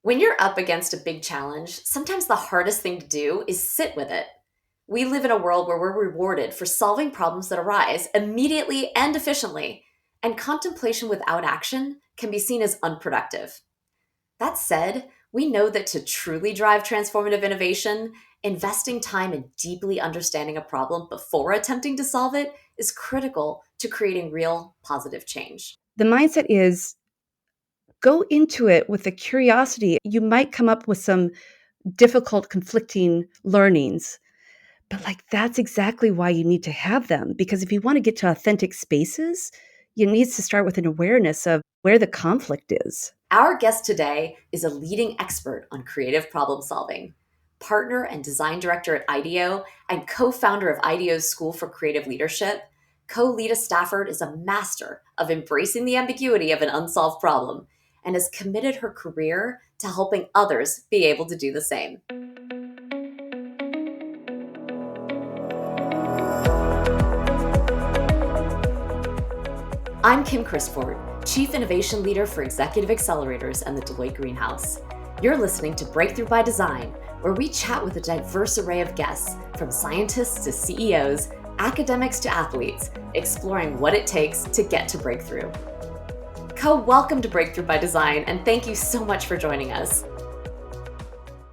When you're up against a big challenge, sometimes the hardest thing to do is sit with it. We live in a world where we're rewarded for solving problems that arise immediately and efficiently, and contemplation without action can be seen as unproductive. That said, we know that to truly drive transformative innovation, investing time in deeply understanding a problem before attempting to solve it is critical to creating real positive change. The mindset is go into it with a curiosity. You might come up with some difficult, conflicting learnings, but that's exactly why you need to have them. Because if you want to get to authentic spaces, you need to start with an awareness of where the conflict is. Our guest today is a leading expert on creative problem solving, partner and design director at IDEO, and co founder of IDEO's School for Creative Leadership. Coe Leta Stafford is a master of embracing the ambiguity of an unsolved problem and has committed her career to helping others be able to do the same. I'm Kim Chrisford, Chief Innovation Leader for Executive Accelerators and the Deloitte Greenhouse. You're listening to Breakthrough by Design, where we chat with a diverse array of guests, from scientists to CEOs, academics to athletes, exploring what it takes to get to breakthrough. Coe, welcome to Breakthrough by Design, and thank you so much for joining us.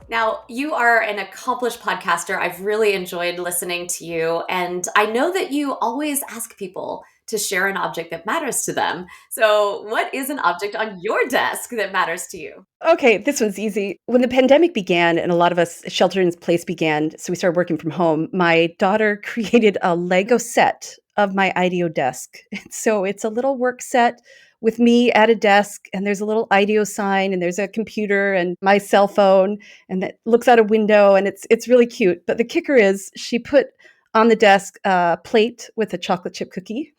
Now, you are an accomplished podcaster. I've really enjoyed listening to you, and I know that you always ask people to share an object that matters to them. So what is an object on your desk that matters to you? Okay, this one's easy. When the pandemic began and a lot of us shelter in place began, so we started working from home, my daughter created a Lego set of my IDEO desk. So it's a little work set with me at a desk, and there's a little IDEO sign, and there's a computer and my cell phone, and that looks out a window, and it's really cute. But the kicker is she put on the desk a plate with a chocolate chip cookie.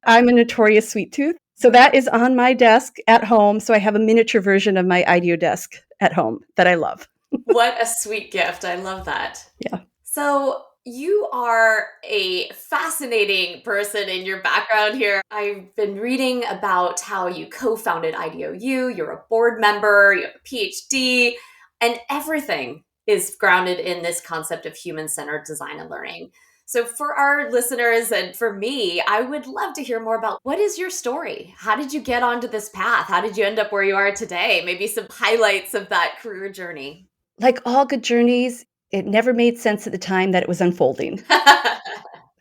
I'm a notorious sweet tooth. So that is on my desk at home. So I have a miniature version of my IDEO desk at home that I love. What a sweet gift. I love that. Yeah. So you are a fascinating person in your background here. I've been reading about how you co-founded IDEOU, you're a board member, you have a PhD, and everything is grounded in this concept of human-centered design and learning. So for our listeners and for me, I would love to hear more about what is your story? How did you get onto this path? How did you end up where you are today? Maybe some highlights of that career journey. Like all good journeys, it never made sense at the time that it was unfolding.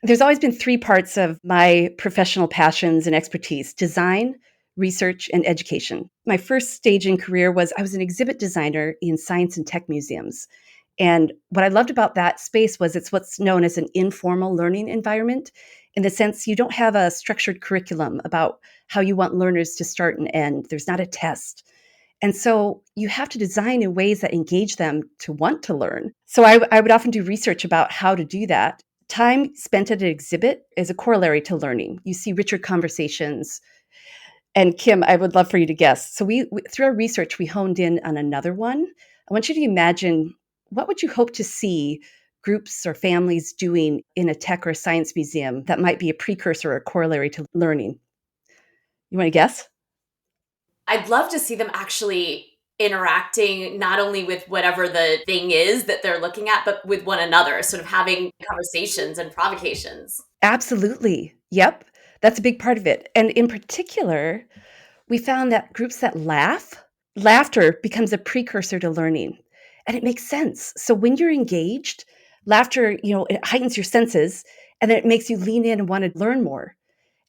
There's always been three parts of my professional passions and expertise: design, research, and education. My first stage in career was I was an exhibit designer in science and tech museums. And what I loved about that space was it's what's known as an informal learning environment, in the sense you don't have a structured curriculum about how you want learners to start and end. There's not a test. And so you have to design in ways that engage them to want to learn. So I would often do research about how to do that. Time spent at an exhibit is a corollary to learning. You see richer conversations. And Kim, I would love for you to guess. So we through our research, we honed in on another one. I want you to imagine, what would you hope to see groups or families doing in a tech or science museum that might be a precursor or corollary to learning? You want to guess? I'd love to see them actually interacting not only with whatever the thing is that they're looking at, but with one another, sort of having conversations and provocations. Absolutely. Yep. That's a big part of it. And in particular, we found that groups that laughter becomes a precursor to learning. And it makes sense. So when you're engaged, laughter, it heightens your senses, and then it makes you lean in and want to learn more.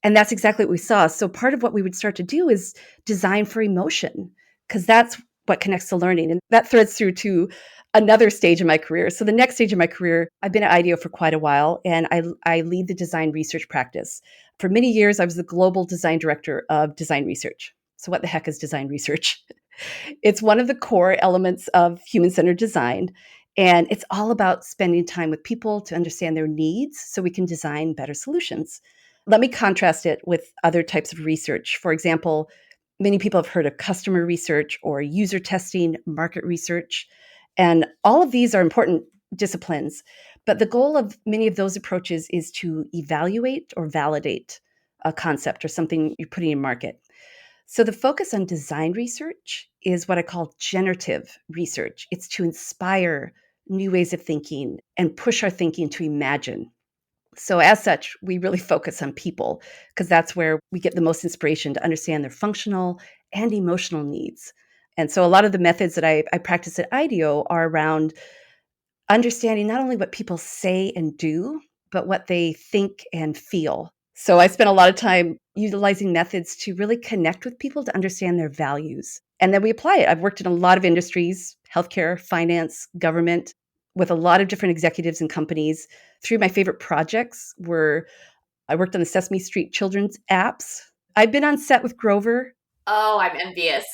And that's exactly what we saw. So part of what we would start to do is design for emotion, because that's what connects to learning. And that threads through to another stage of my career. So the next stage of my career, I've been at IDEO for quite a while, and I lead the design research practice. For many years, I was the global design director of design research. So what the heck is design research? It's one of the core elements of human-centered design. And it's all about spending time with people to understand their needs so we can design better solutions. Let me contrast it with other types of research. For example, many people have heard of customer research or user testing, market research, and all of these are important disciplines. But the goal of many of those approaches is to evaluate or validate a concept or something you're putting in market. So the focus on design research is what I call generative research. It's to inspire new ways of thinking and push our thinking to imagine. So, as such, we really focus on people because that's where we get the most inspiration to understand their functional and emotional needs. And so, a lot of the methods that I practice at IDEO are around understanding not only what people say and do, but what they think and feel. So, I spent a lot of time utilizing methods to really connect with people to understand their values. And then we apply it. I've worked in a lot of industries, healthcare, finance, government, with a lot of different executives and companies. Three of my favorite projects were I worked on the Sesame Street children's apps. I've been on set with Grover. Oh, I'm envious.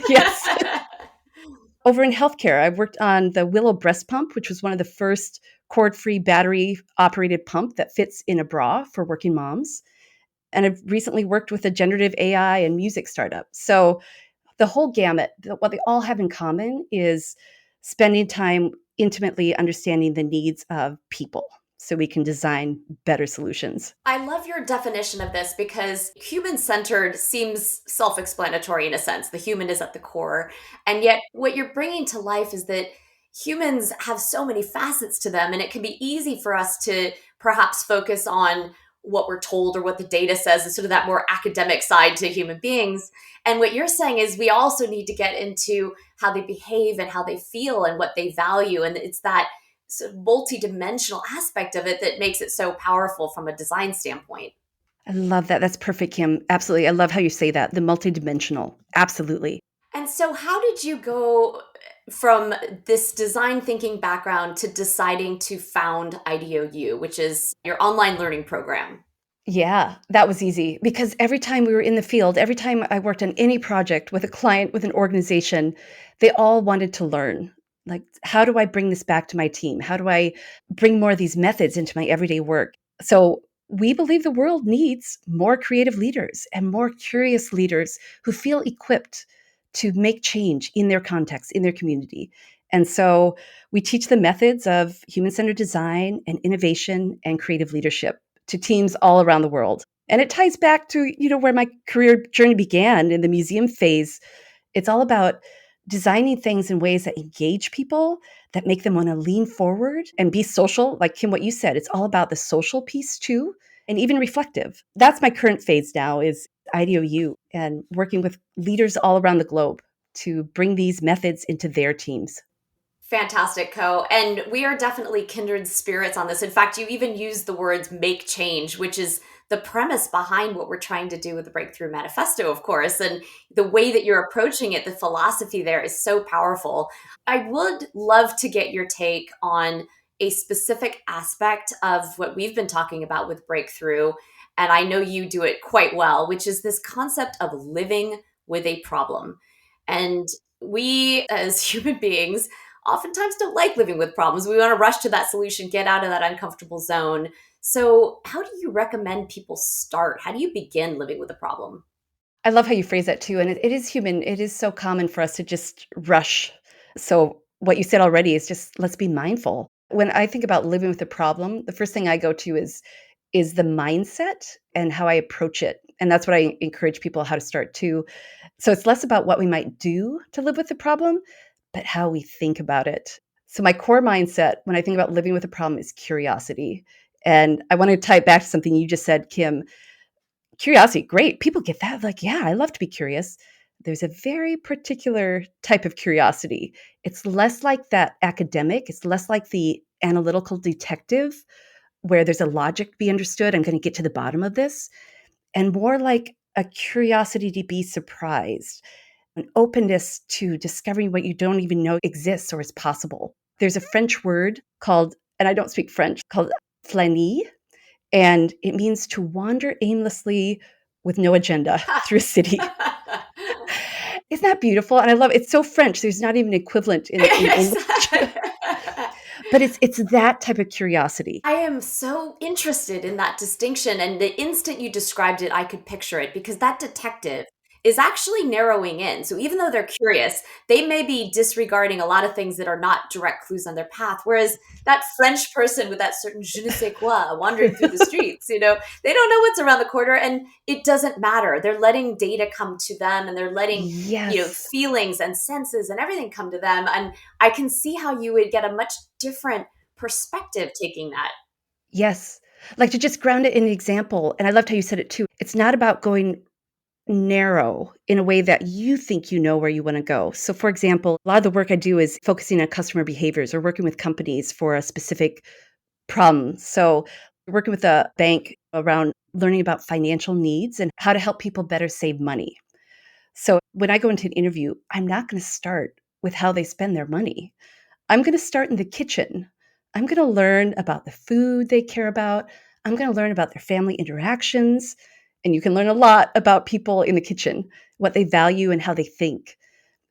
Yes. Over in healthcare, I've worked on the Willow breast pump, which was one of the first cord-free battery-operated pump that fits in a bra for working moms. And I've recently worked with a generative AI and music startup. So the whole gamut, what they all have in common is spending time intimately understanding the needs of people so we can design better solutions. I love your definition of this because human centered seems self explanatory in a sense. The human is at the core. And yet, what you're bringing to life is that humans have so many facets to them, and it can be easy for us to perhaps focus on what we're told or what the data says, and sort of that more academic side to human beings. And what you're saying is we also need to get into how they behave and how they feel and what they value. And it's that sort of multi-dimensional aspect of it that makes it so powerful from a design standpoint. I love that. That's perfect, Kim. Absolutely. I love how you say that. The multidimensional. Absolutely. And so how did you go from this design thinking background to deciding to found IDOU, which is your online learning program? Yeah, that was easy because every time we were in the field, every time I worked on any project with a client, with an organization, they all wanted to learn. Like, how do I bring this back to my team? How do I bring more of these methods into my everyday work? So, we believe the world needs more creative leaders and more curious leaders who feel equipped to make change in their context, in their community. And so, we teach the methods of human centered design and innovation and creative leadership to teams all around the world. And it ties back to, where my career journey began in the museum phase. It's all about designing things in ways that engage people, that make them want to lean forward and be social. Like Kim, what you said, it's all about the social piece too, and even reflective. That's my current phase now is IDOU and working with leaders all around the globe to bring these methods into their teams. Fantastic, Co. And we are definitely kindred spirits on this. In fact, you even use the words make change, which is the premise behind what we're trying to do with the Breakthrough Manifesto, of course. And the way that you're approaching it, the philosophy there is so powerful. I would love to get your take on a specific aspect of what we've been talking about with Breakthrough. And I know you do it quite well, which is this concept of living with a problem. And we, as human beings, oftentimes don't like living with problems. We want to rush to that solution, get out of that uncomfortable zone. So, how do you recommend people start? How do you begin living with a problem? I love how you phrase that too. And it is human. It is so common for us to just rush. So, what you said already is just let's be mindful. When I think about living with a problem, the first thing I go to is the mindset and how I approach it. And that's what I encourage people how to start too. So it's less about what we might do to live with the problem, but how we think about it. So my core mindset when I think about living with a problem is curiosity. And I want to tie it back to something you just said, Kim. Curiosity, great. People get that. Like, yeah, I love to be curious. There's a very particular type of curiosity. It's less like that academic, it's less like the analytical detective where there's a logic to be understood. I'm going to get to the bottom of this, and more like a curiosity to be surprised, an openness to discovering what you don't even know exists or is possible. There's a French word called, and I don't speak French, called flâner, and it means to wander aimlessly with no agenda through a city. Isn't that beautiful? And I love it's so French. There's not even equivalent in Yes. English. But it's that type of curiosity. I am so interested in that distinction. And the instant you described it, I could picture it because that detective is actually narrowing in. So even though they're curious, they may be disregarding a lot of things that are not direct clues on their path. Whereas that French person with that certain je ne sais quoi wandering through the streets, they don't know what's around the corner, and it doesn't matter. They're letting data come to them, and they're letting, Yes. feelings and senses and everything come to them. And I can see how you would get a much different perspective taking that. Yes. Like to just ground it in an example, and I loved how you said it too. It's not about going narrow in a way that you think you know where you want to go. So, for example, a lot of the work I do is focusing on customer behaviors or working with companies for a specific problem. So, working with a bank around learning about financial needs and how to help people better save money. So, when I go into an interview, I'm not going to start with how they spend their money. I'm going to start in the kitchen. I'm going to learn about the food they care about. I'm going to learn about their family interactions. And you can learn a lot about people in the kitchen, what they value and how they think.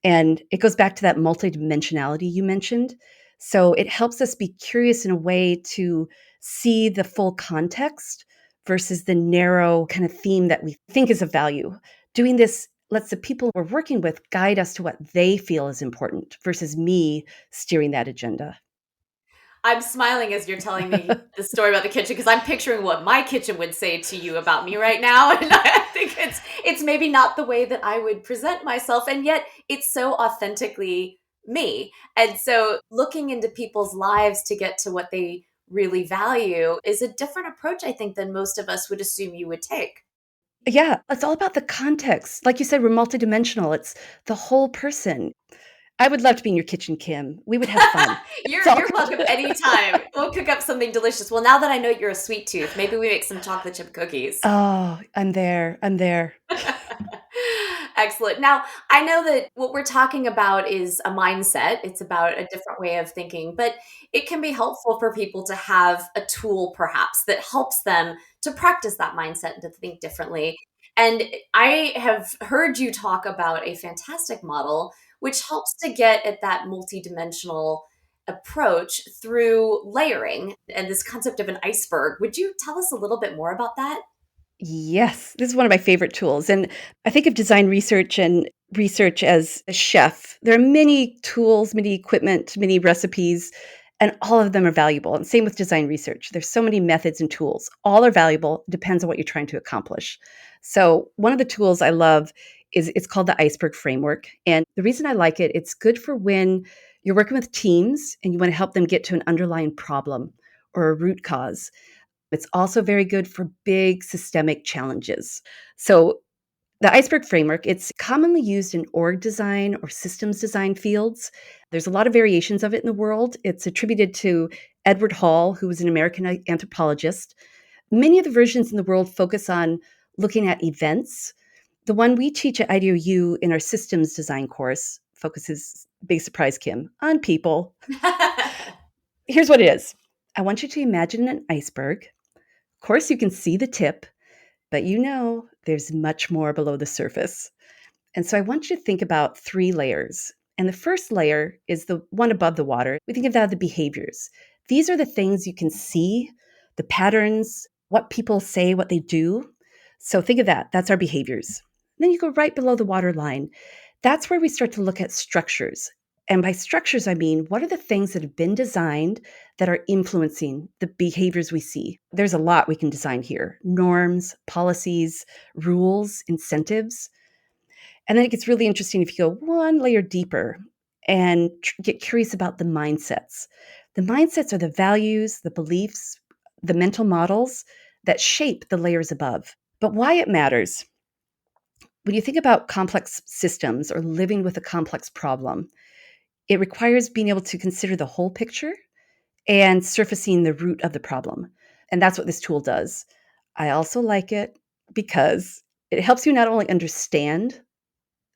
And it goes back to that multidimensionality you mentioned. So it helps us be curious in a way to see the full context versus the narrow kind of theme that we think is of value. Doing this lets the people we're working with guide us to what they feel is important versus me steering that agenda. I'm smiling as you're telling me the story about the kitchen because I'm picturing what my kitchen would say to you about me right now, and I think it's maybe not the way that I would present myself, and yet it's so authentically me. And so, looking into people's lives to get to what they really value is a different approach, I think, than most of us would assume you would take. Yeah, it's all about the context. Like you said, we're multidimensional. It's the whole person. I would love to be in your kitchen, Kim. We would have fun. It's all You're welcome good. anytime. We'll cook up something delicious. Well, now that I know you're a sweet tooth, maybe we make some chocolate chip cookies. Oh, I'm there. I'm there. Excellent. Now, I know that what we're talking about is a mindset. It's about a different way of thinking, but it can be helpful for people to have a tool perhaps that helps them to practice that mindset and to think differently. And I have heard you talk about a fantastic model which helps to get at that multidimensional approach through layering and this concept of an iceberg. Would you tell us a little bit more about that? Yes, this is one of my favorite tools. And I think of design research and research as a chef. There are many tools, many equipment, many recipes, and all of them are valuable. And same with design research. There's so many methods and tools. All are valuable, depends on what you're trying to accomplish. So, one of the tools I love is it's called the iceberg framework. And the reason I like it, it's good for when you're working with teams and you want to help them get to an underlying problem or a root cause. It's also very good for big systemic challenges. So, the iceberg framework, it's commonly used in org design or systems design fields. There's a lot of variations of it in the world. It's attributed to Edward Hall, who was an American anthropologist. Many of the versions in the world focus on looking at events. The one we teach at IDOU in our systems design course focuses, big surprise, Kim, on people. Here's what it is. I want you to imagine an iceberg. Of course, you can see the tip, but there's much more below the surface. And so I want you to think about three layers. And the first layer is the one above the water. We think of that as the behaviors. These are the things you can see, the patterns, what people say, what they do. So think of that. That's our behaviors. Then you go right below the water line. That's where we start to look at structures. And by structures, I mean, what are the things that have been designed that are influencing the behaviors we see? There's a lot we can design here: norms, policies, rules, incentives. And then it gets really interesting if you go one layer deeper and get curious about the mindsets. The mindsets are the values, the beliefs, the mental models that shape the layers above. But why it matters, when you think about complex systems or living with a complex problem, it requires being able to consider the whole picture and surfacing the root of the problem. And that's what this tool does. I also like it because it helps you not only understand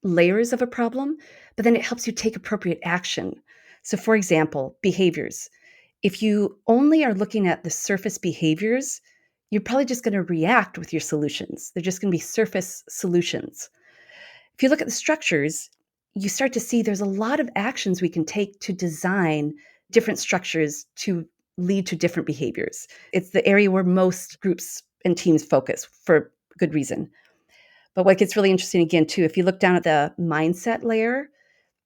layers of a problem, but then it helps you take appropriate action. So, for example, behaviors. If you only are looking at the surface behaviors, you're probably just going to react with your solutions. They're just going to be surface solutions. If you look at the structures, you start to see there's a lot of actions we can take to design different structures to lead to different behaviors. It's the area where most groups and teams focus for good reason. But what gets really interesting again, too, if you look down at the mindset layer,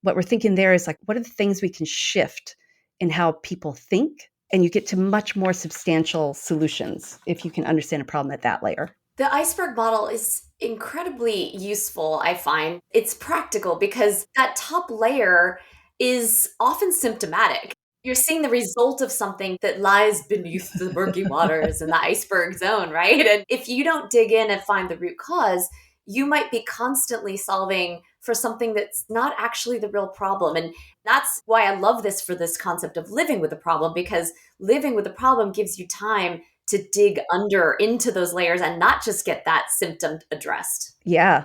what we're thinking there is like, what are the things we can shift in how people think? And you get to much more substantial solutions if you can understand a problem at that layer. The iceberg model is incredibly useful, I find. It's practical because that top layer is often symptomatic. You're seeing the result of something that lies beneath the murky waters in the iceberg zone, right? And if you don't dig in and find the root cause, you might be constantly solving for something that's not actually the real problem. And that's why I love this for this concept of living with a problem, because living with a problem gives you time to dig under into those layers and not just get that symptom addressed. Yeah.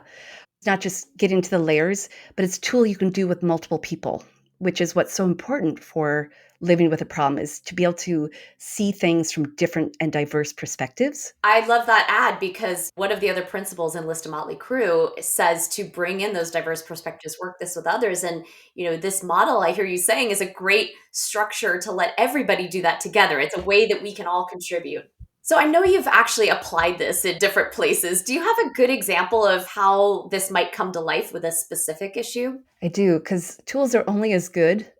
It's not just getting to the layers, but it's a tool you can do with multiple people, which is what's so important for living with a problem, is to be able to see things from different and diverse perspectives. I love that ad because one of the other principles in List a Motley Crew says to bring in those diverse perspectives, work this with others. And, this model I hear you saying is a great structure to let everybody do that together. It's a way that we can all contribute. So I know you've actually applied this in different places. Do you have a good example of how this might come to life with a specific issue? I do, because tools are only as good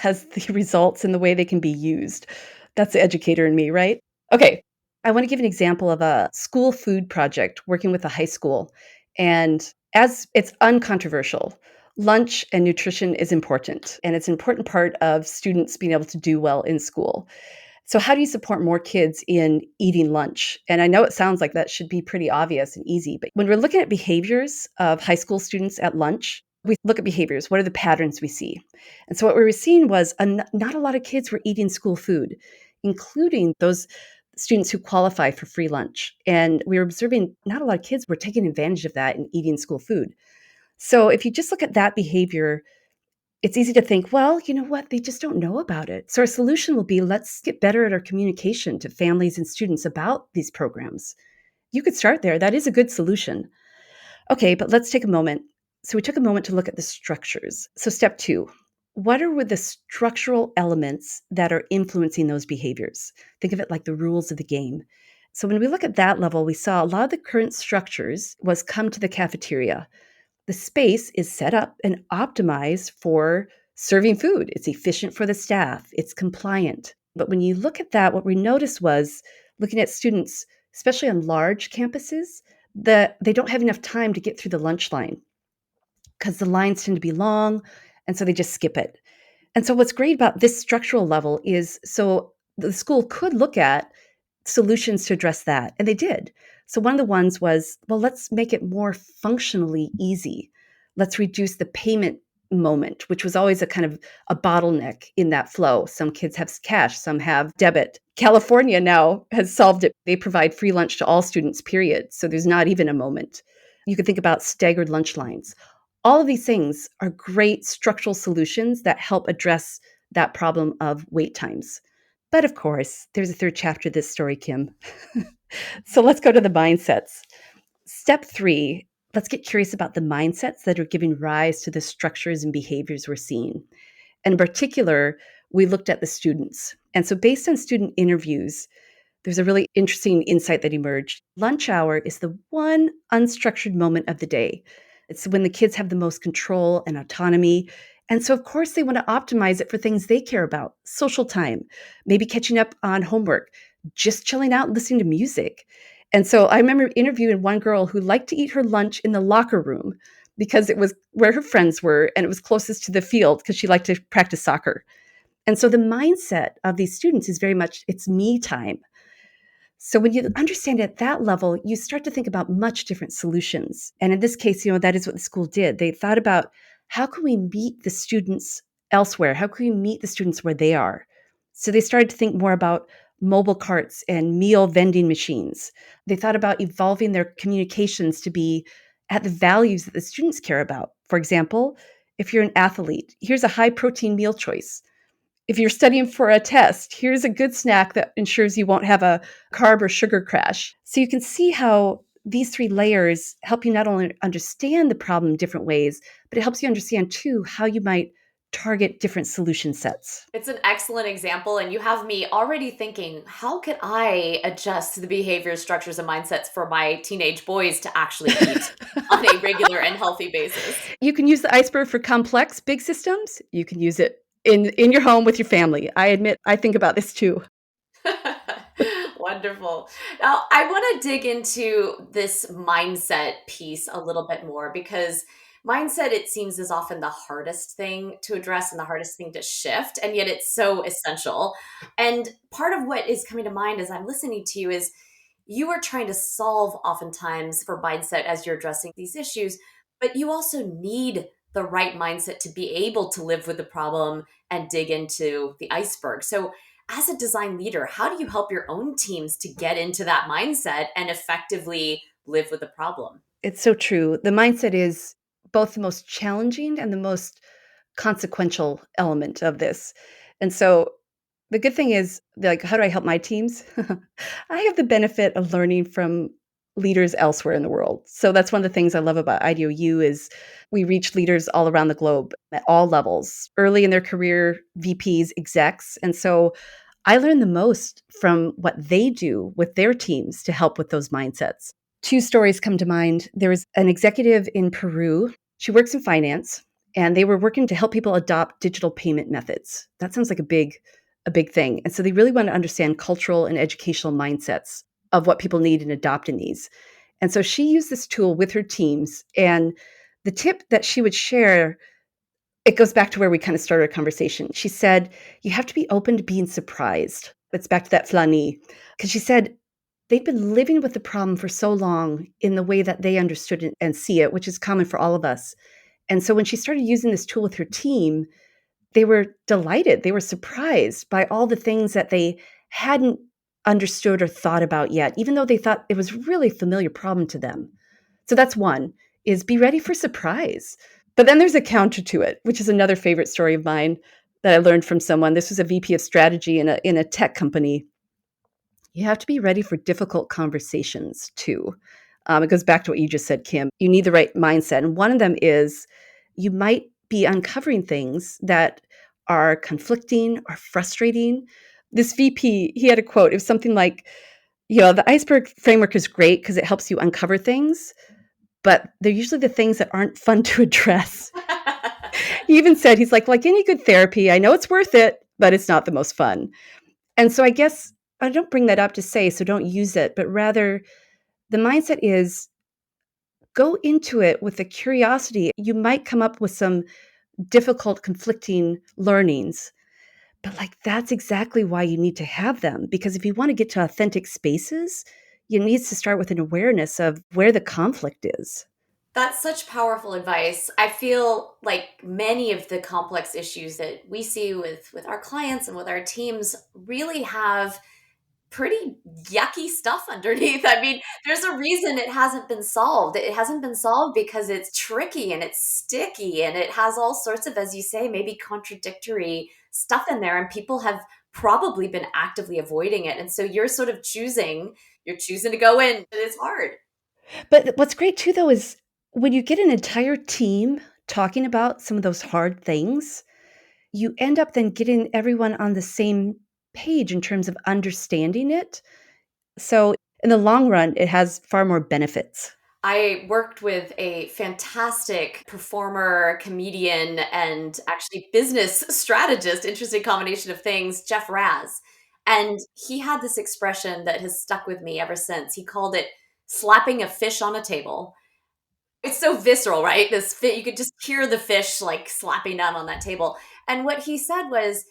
as the results and the way they can be used. That's the educator in me, right? Okay, I want to give an example of a school food project working with a high school. And as it's uncontroversial, lunch and nutrition is important, and it's an important part of students being able to do well in school. So, how do you support more kids in eating lunch? And I know it sounds like that should be pretty obvious and easy, but when we're looking at behaviors of high school students at lunch, we look at behaviors. What are the patterns we see? And so, what we were seeing was not a lot of kids were eating school food, including those students who qualify for free lunch. And we were observing not a lot of kids were taking advantage of that and eating school food. So, if you just look at that behavior, it's easy to think, well, you know what? They just don't know about it. So our solution will be, let's get better at our communication to families and students about these programs. You could start there. That is a good solution. Okay, but let's take a moment. So we took a moment to look at the structures. So step 2, what are the structural elements that are influencing those behaviors? Think of it like the rules of the game. So when we look at that level, we saw a lot of the current structures was come to the cafeteria. The space is set up and optimized for serving food. It's efficient for the staff, it's compliant. But when you look at that, what we noticed was looking at students, especially on large campuses, that they don't have enough time to get through the lunch line because the lines tend to be long. And so they just skip it. And so what's great about this structural level is, so the school could look at solutions to address that. And they did. So one of the ones was, well, let's make it more functionally easy. Let's reduce the payment moment, which was always a kind of a bottleneck in that flow. Some kids have cash, some have debit. California now has solved it. They provide free lunch to all students, period. So there's not even a moment. You could think about staggered lunch lines. All of these things are great structural solutions that help address that problem of wait times. But of course, there's a third chapter to this story, Kim. So let's go to the mindsets. Step 3, let's get curious about the mindsets that are giving rise to the structures and behaviors we're seeing. And in particular, we looked at the students. And so based on student interviews, there's a really interesting insight that emerged. Lunch hour is the one unstructured moment of the day. It's when the kids have the most control and autonomy. And so, of course, they want to optimize it for things they care about: social time, maybe catching up on homework, just chilling out and listening to music. And so I remember interviewing one girl who liked to eat her lunch in the locker room because it was where her friends were and it was closest to the field because she liked to practice soccer. And so the mindset of these students is very much, it's me time. So when you understand at that level, you start to think about much different solutions. And in this case, that is what the school did. They thought about, how can we meet the students elsewhere? How can we meet the students where they are? So they started to think more about mobile carts and meal vending machines. They thought about evolving their communications to be at the values that the students care about. For example, if you're an athlete, here's a high protein meal choice. If you're studying for a test, here's a good snack that ensures you won't have a carb or sugar crash. So you can see how these 3 layers help you not only understand the problem in different ways, but it helps you understand too how you might target different solution sets. It's an excellent example, and you have me already thinking, how could I adjust the behavior structures and mindsets for my teenage boys to actually eat on a regular and healthy basis? You can use the iceberg for complex big systems. You can use it in your home with your family. I admit I think about this too. Wonderful. Now, I want to dig into this mindset piece a little bit more because mindset, it seems, is often the hardest thing to address and the hardest thing to shift, and yet it's so essential. And part of what is coming to mind as I'm listening to you is you are trying to solve oftentimes for mindset as you're addressing these issues, but you also need the right mindset to be able to live with the problem and dig into the iceberg. So, as a design leader, how do you help your own teams to get into that mindset and effectively live with the problem? It's so true. The mindset is both the most challenging and the most consequential element of this. And so the good thing is, like, how do I help my teams? I have the benefit of learning from leaders elsewhere in the world. So that's one of the things I love about IDOU is we reach leaders all around the globe at all levels, early in their career, VPs, execs. And so I learn the most from what they do with their teams to help with those mindsets. Two stories come to mind. There was an executive in Peru. She works in finance, and they were working to help people adopt digital payment methods. That sounds like a big thing. And so they really want to understand cultural and educational mindsets of what people need in adopting these. And so she used this tool with her teams. And the tip that she would share, it goes back to where we kind of started our conversation. She said, you have to be open to being surprised. It's back to that flâner. Because she said, they've been living with the problem for so long in the way that they understood it and see it, which is common for all of us. And so when she started using this tool with her team, they were delighted. They were surprised by all the things that they hadn't understood or thought about yet, even though they thought it was really a familiar problem to them. So that's one, is be ready for surprise. But then there's a counter to it, which is another favorite story of mine that I learned from someone. This was a VP of strategy in a tech company. You have to be ready for difficult conversations too. It goes back to what you just said, Kim. You need the right mindset. And one of them is you might be uncovering things that are conflicting or frustrating. This VP, he had a quote. It was something like, the iceberg framework is great because it helps you uncover things, but they're usually the things that aren't fun to address. He even said, he's like any good therapy, I know it's worth it, but it's not the most fun. And so I guess I don't bring that up to say, so don't use it, but rather the mindset is go into it with a curiosity. You might come up with some difficult, conflicting learnings, but that's exactly why you need to have them. Because if you want to get to authentic spaces, you need to start with an awareness of where the conflict is. That's such powerful advice. I feel like many of the complex issues that we see with our clients and with our teams really have pretty yucky stuff underneath. I mean, there's a reason it hasn't been solved. It hasn't been solved because it's tricky and it's sticky and it has all sorts of, as you say, maybe contradictory stuff in there. And people have probably been actively avoiding it. And so you're choosing to go in. It's hard. But what's great too, though, is when you get an entire team talking about some of those hard things, you end up then getting everyone on the same page in terms of understanding it. So in the long run, it has far more benefits. I worked with a fantastic performer, comedian, and actually business strategist, interesting combination of things, Jeff Raz. And he had this expression that has stuck with me ever since. He called it slapping a fish on a table. It's so visceral, right? You could just hear the fish like slapping down on that table. And what he said was,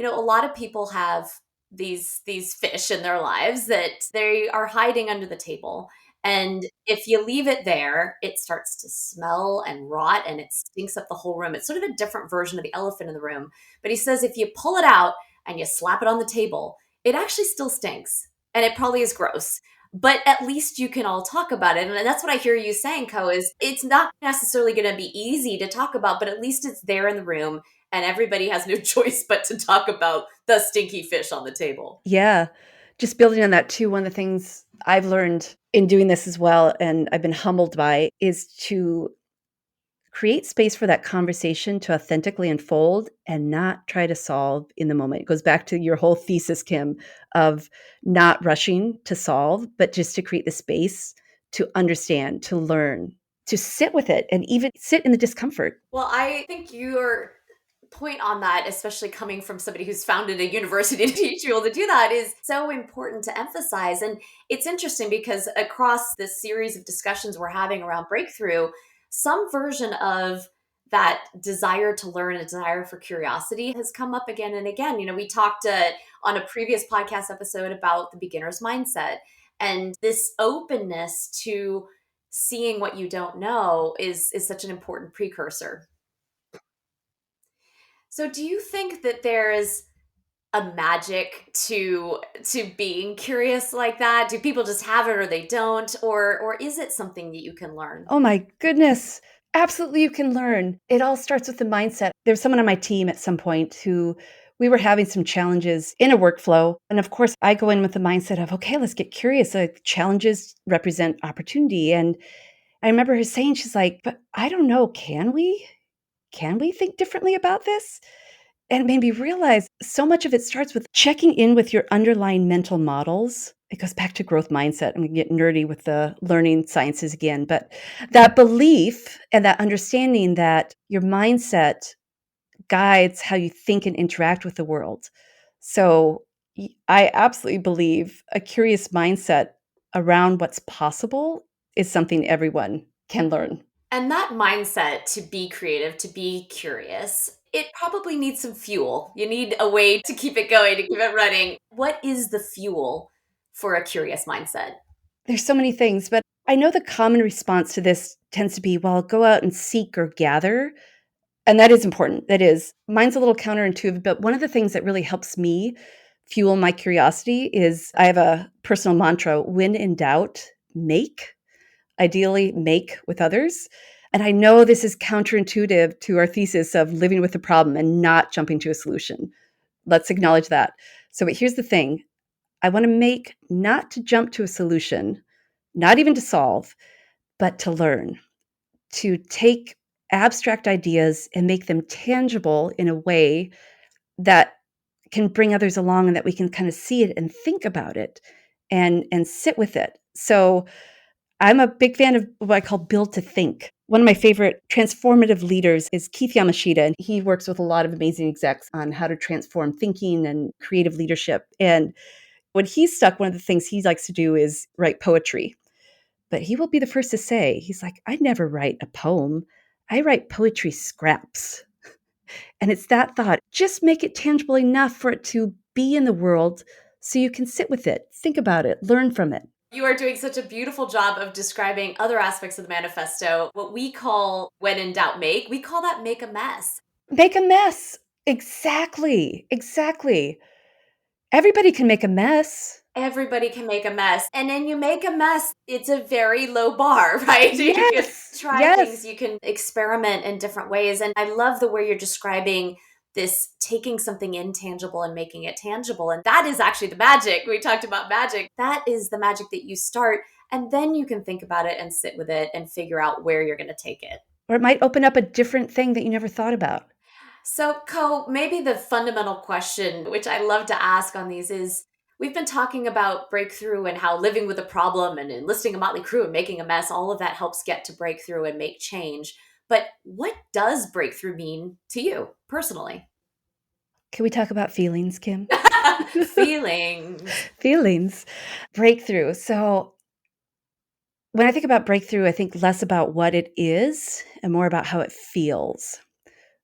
a lot of people have these fish in their lives that they are hiding under the table. And if you leave it there, it starts to smell and rot and it stinks up the whole room. It's sort of a different version of the elephant in the room. But he says if you pull it out and you slap it on the table, it actually still stinks and it probably is gross, but at least you can all talk about it. And that's what I hear you saying, Co, is it's not necessarily going to be easy to talk about, but at least it's there in the room and everybody has no choice but to talk about the stinky fish on the table. Yeah. Just building on that too, one of the things I've learned in doing this as well, and I've been humbled by, is to create space for that conversation to authentically unfold and not try to solve in the moment. It goes back to your whole thesis, Kim, of not rushing to solve, but just to create the space to understand, to learn, to sit with it, and even sit in the discomfort. Well, I think your point on that, especially coming from somebody who's founded a university to teach people to do that, is so important to emphasize. And it's interesting because across this series of discussions we're having around breakthrough, some version of that desire to learn, a desire for curiosity has come up again and again. We talked on a previous podcast episode about the beginner's mindset, and this openness to seeing what you don't know is such an important precursor. So do you think that there is a magic to being curious like that? Do people just have it or they don't, or is it something that you can learn? Oh my goodness. Absolutely, you can learn. It all starts with the mindset. There's someone on my team at some point who we were having some challenges in a workflow. And of course, I go in with the mindset of, okay, let's get curious. Challenges represent opportunity. And I remember her saying, she's like, but I don't know, can we? Can we think differently about this? And it made me realize so much of it starts with checking in with your underlying mental models. It goes back to growth mindset. I'm going to get nerdy with the learning sciences again, but that belief and that understanding that your mindset guides how you think and interact with the world. So I absolutely believe a curious mindset around what's possible is something everyone can learn. And that mindset to be creative, to be curious, it probably needs some fuel. You need a way to keep it going, to keep it running. What is the fuel for a curious mindset? There's so many things, but I know the common response to this tends to be, well, go out and seek or gather. And that is important. That is. Mine's a little counterintuitive, but one of the things that really helps me fuel my curiosity is I have a personal mantra: when in doubt, make. Ideally, make with others. And I know this is counterintuitive to our thesis of living with the problem and not jumping to a solution. Let's acknowledge that. So, but here's the thing: I want to make, not to jump to a solution, not even to solve, but to learn, to take abstract ideas and make them tangible in a way that can bring others along and that we can kind of see it and think about it and sit with it. So I'm a big fan of what I call build to think. One of my favorite transformative leaders is Keith Yamashita, and he works with a lot of amazing execs on how to transform thinking and creative leadership. And when he's stuck, one of the things he likes to do is write poetry. But he will be the first to say, he's like, I never write a poem. I write poetry scraps. And it's that thought, just make it tangible enough for it to be in the world so you can sit with it, think about it, learn from it. You are doing such a beautiful job of describing other aspects of the manifesto. What we call when in doubt, make, we call that make a mess. Make a mess. Exactly. Exactly. Everybody can make a mess. Everybody can make a mess. And then you make a mess, it's a very low bar, right? You can Yes. try things, Yes. you can experiment in different ways. And I love the way you're describing this taking something intangible and making it tangible. And that is actually the magic. We talked about magic. That is the magic that you start, and then you can think about it and sit with it and figure out where you're going to take it. Or it might open up a different thing that you never thought about. So, Coe, maybe the fundamental question, which I love to ask on these, is we've been talking about breakthrough and how living with a problem and enlisting a motley crew and making a mess, all of that helps get to breakthrough and make change. But what does breakthrough mean to you personally? Can we talk about feelings, Kim? Feelings. Feelings. Breakthrough. So when I think about breakthrough, I think less about what it is and more about how it feels.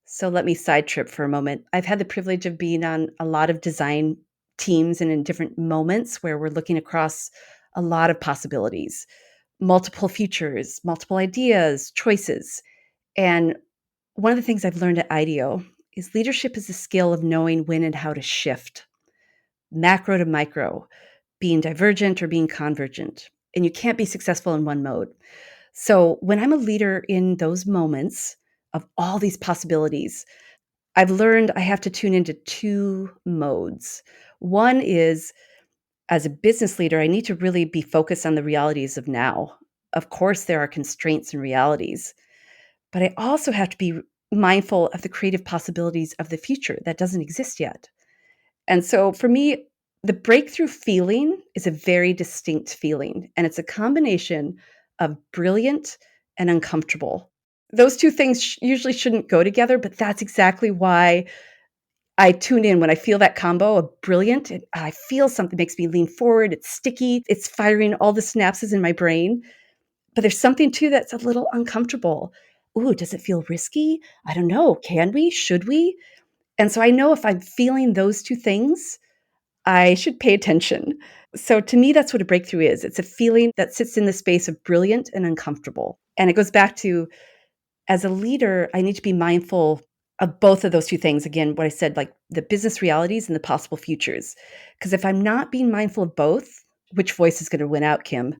So let me side trip for a moment. I've had the privilege of being on a lot of design teams and in different moments where we're looking across a lot of possibilities, multiple futures, multiple ideas, choices. And one of the things I've learned at IDEO is leadership is the skill of knowing when and how to shift, macro to micro, being divergent or being convergent. And you can't be successful in one mode. So when I'm a leader in those moments of all these possibilities, I've learned I have to tune into two modes. One is, as a business leader, I need to really be focused on the realities of now. Of course, there are constraints and realities, but I also have to be mindful of the creative possibilities of the future that doesn't exist yet. And so for me, the breakthrough feeling is a very distinct feeling, and it's a combination of brilliant and uncomfortable. Those two things usually shouldn't go together, but that's exactly why I tune in when I feel that combo of brilliant. I feel something makes me lean forward. It's sticky. It's firing all the synapses in my brain. But there's something too that's a little uncomfortable. Ooh, does it feel risky? I don't know. Can we? Should we? And so I know if I'm feeling those two things, I should pay attention. So to me, that's what a breakthrough is. It's a feeling that sits in the space of brilliant and uncomfortable. And it goes back to, as a leader, I need to be mindful of both of those two things. Again, what I said, like the business realities and the possible futures. Because if I'm not being mindful of both, which voice is going to win out, Kim?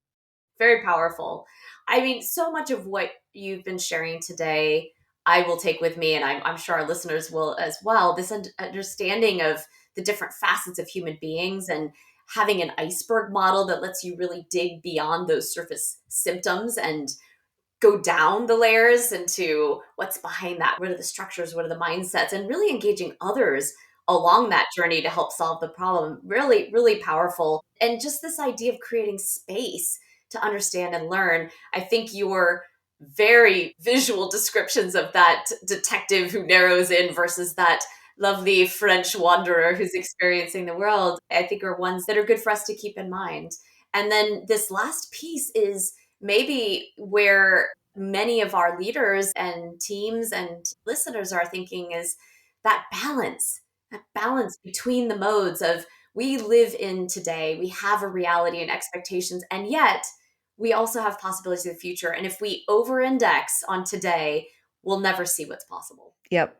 Very powerful. I mean, so much of what you've been sharing today, I will take with me, and I'm sure our listeners will as well. This understanding of the different facets of human beings and having an iceberg model that lets you really dig beyond those surface symptoms and go down the layers into what's behind that. What are the structures? What are the mindsets? And really engaging others along that journey to help solve the problem. Really, really powerful. And just this idea of creating space to understand and learn. I think your very visual descriptions of that detective who narrows in versus that lovely French wanderer who's experiencing the world, I think are ones that are good for us to keep in mind. And then this last piece is maybe where many of our leaders and teams and listeners are thinking is that balance between the modes of we live in today, we have a reality and expectations, and yet we also have possibilities of the future. And if we over index on today, we'll never see what's possible. Yep.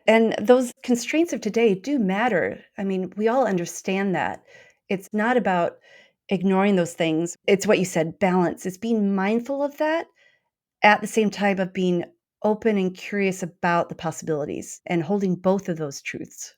And those constraints of today do matter. I mean, we all understand that. It's not about ignoring those things. It's what you said, balance. It's being mindful of that at the same time of being open and curious about the possibilities and holding both of those truths.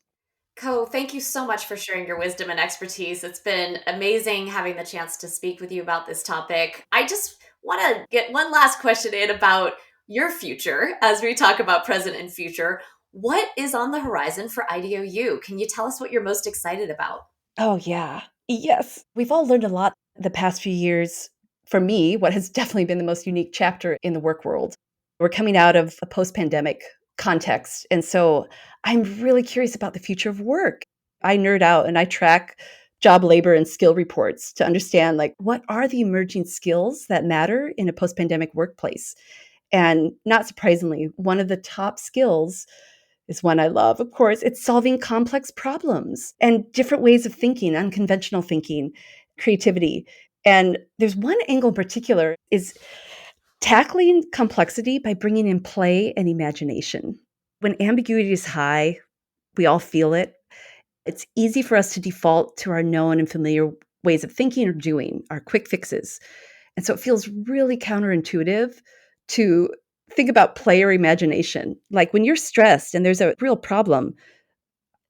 Coe, thank you so much for sharing your wisdom and expertise. It's been amazing having the chance to speak with you about this topic. I just want to get one last question in about your future as we talk about present and future. What is on the horizon for IDOU? Can you tell us what you're most excited about? Oh, yeah. Yes. We've all learned a lot the past few years. For me, what has definitely been the most unique chapter in the work world. We're coming out of a post pandemic context. And so I'm really curious about the future of work. I nerd out and I track job labor and skill reports to understand like what are the emerging skills that matter in a post pandemic workplace. And not surprisingly, one of the top skills is one I love. Of course, it's solving complex problems and different ways of thinking, unconventional thinking, creativity. And there's one angle in particular is tackling complexity by bringing in play and imagination. When ambiguity is high, we all feel it. It's easy for us to default to our known and familiar ways of thinking or doing, our quick fixes. And so it feels really counterintuitive to think about play or imagination. Like when you're stressed and there's a real problem,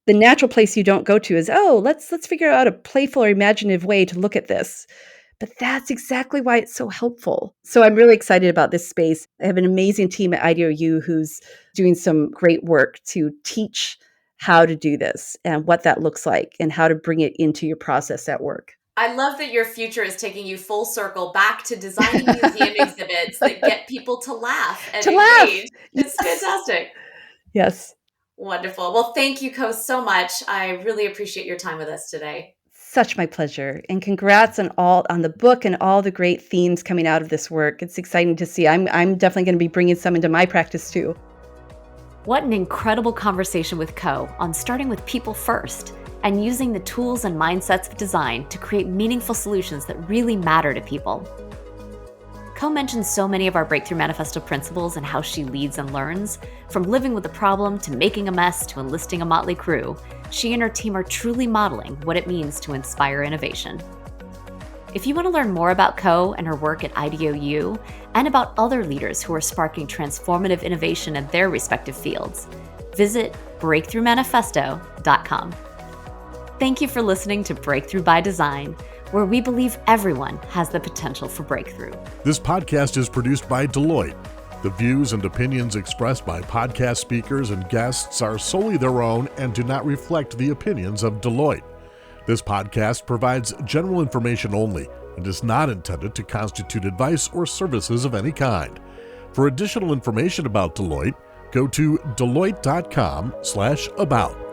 the natural place you don't go to is, oh, let's figure out a playful or imaginative way to look at this. But that's exactly why it's so helpful. So I'm really excited about this space. I have an amazing team at IDOU who's doing some great work to teach how to do this and what that looks like and how to bring it into your process at work. I love that your future is taking you full circle back to designing museum exhibits that get people to laugh and To laugh. engage. It's Yes. fantastic. Yes. Wonderful. Well, thank you, Coe, so much. I really appreciate your time with us today. Such my pleasure. And congrats on the book and all the great themes coming out of this work. It's exciting to see. I'm definitely going to be bringing some into my practice too. What an incredible conversation with Coe on starting with people first and using the tools and mindsets of design to create meaningful solutions that really matter to people. Coe mentions so many of our Breakthrough Manifesto principles and how she leads and learns. From living with a problem to making a mess to enlisting a motley crew, she and her team are truly modeling what it means to inspire innovation. If you want to learn more about Coe and her work at IDOU and about other leaders who are sparking transformative innovation in their respective fields, visit breakthroughmanifesto.com. Thank you for listening to Breakthrough by Design, where we believe everyone has the potential for breakthrough. This podcast is produced by Deloitte. The views and opinions expressed by podcast speakers and guests are solely their own and do not reflect the opinions of Deloitte. This podcast provides general information only and is not intended to constitute advice or services of any kind. For additional information about Deloitte, go to deloitte.com/about.